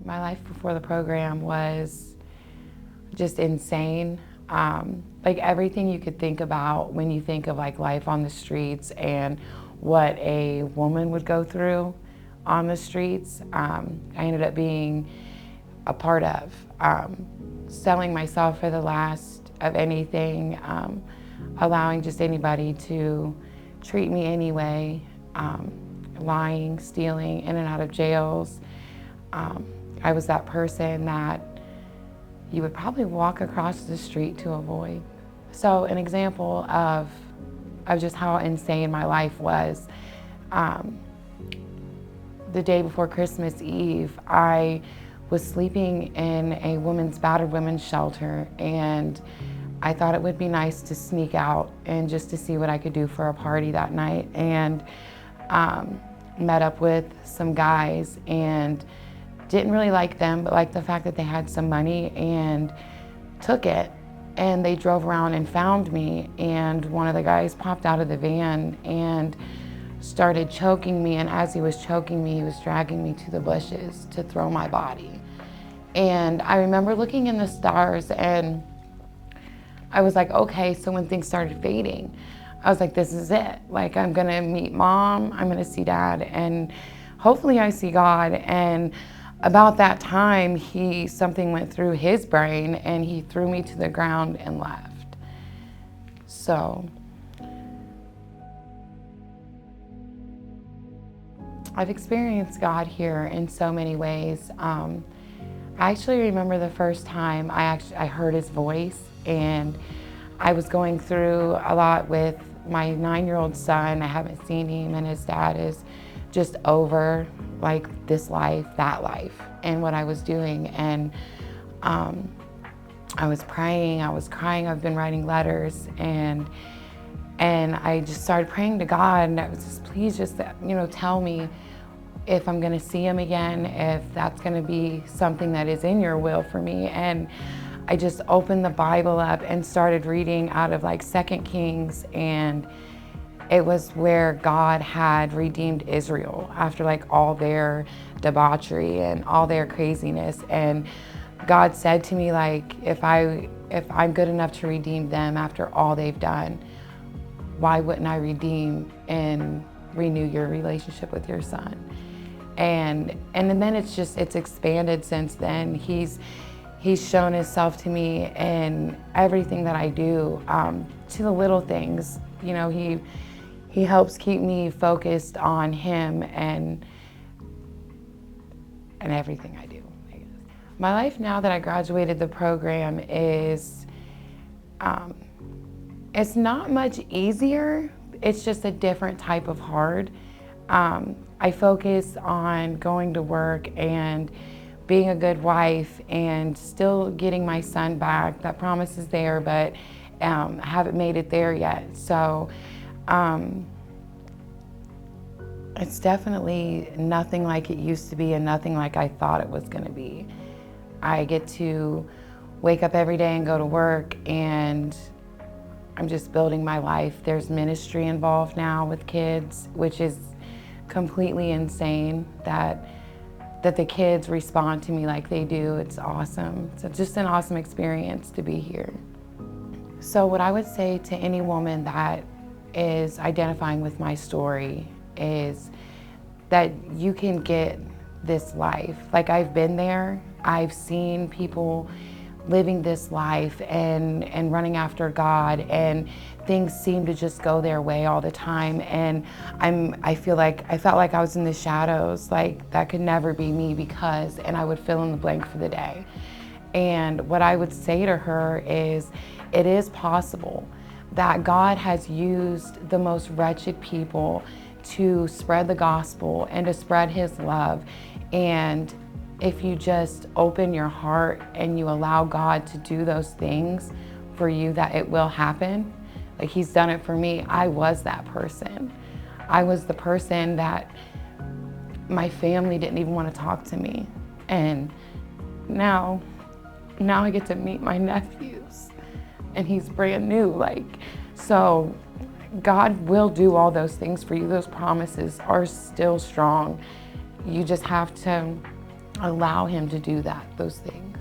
My life before the program was just insane. Like everything you could think about when you think of like life on the streets and what a woman would go through on the streets, I ended up being a part of. Selling myself for the last of anything, allowing just anybody to treat me anyway, lying, stealing, in and out of jails. I was that person that you would probably walk across the street to avoid. So an example of just how insane my life was, the day before Christmas Eve, I was sleeping in a battered women's shelter, and I thought it would be nice to sneak out and just to see what I could do for a party that night, and met up with some guys and didn't really like them, but liked the fact that they had some money and took it. And they drove around and found me, and one of the guys popped out of the van and started choking me, and as he was choking me, he was dragging me to the bushes to throw my body. And I remember looking in the stars, and I was like, okay, so when things started fading, I was like, this is it. Like, I'm gonna meet Mom, I'm gonna see Dad, and hopefully I see God. And about that time, something went through his brain, and he threw me to the ground and left. So I've experienced God here in so many ways. I actually remember the first time I heard his voice, and I was going through a lot with my 9-year-old son. I haven't seen him, and his dad is just over like this life, that life, and what I was doing. And I was praying, I was crying, I've been writing letters, and I just started praying to God, and I was just, please just, tell me if I'm gonna see him again, if that's gonna be something that is in your will for me. And I just opened the Bible up and started reading out of like 2 Kings, and it was where God had redeemed Israel after like all their debauchery and all their craziness. And God said to me, like, if I'm good enough to redeem them after all they've done, why wouldn't I redeem and renew your relationship with your son? And then it's expanded since then. He's shown himself to me in everything that I do, to the little things. He helps keep me focused on him and everything I do, I guess. My life now that I graduated the program is, it's not much easier. It's just a different type of hard. I focus on going to work and being a good wife and still getting my son back. That promise is there, but I haven't made it there yet. So it's definitely nothing like it used to be, and nothing like I thought it was gonna be. I get to wake up every day and go to work, and I'm just building my life. There's ministry involved now with kids, which is completely insane that the kids respond to me like they do. It's awesome. It's just an awesome experience to be here. So what I would say to any woman that is identifying with my story is that you can get this life. Like, I've been there. I've seen people living this life and running after God, and things seem to just go their way all the time. And I felt like I was in the shadows, like that could never be me, because, and I would fill in the blank for the day. And what I would say to her is, it is possible that God has used the most wretched people to spread the gospel and to spread his love. And if you just open your heart and you allow God to do those things for you, that it will happen. Like, he's done it for me. I was that person. I was the person that my family didn't even want to talk to me. And now I get to meet my nephews, and he's brand new. So God will do all those things for you. Those promises are still strong. You just have to allow him to do those things.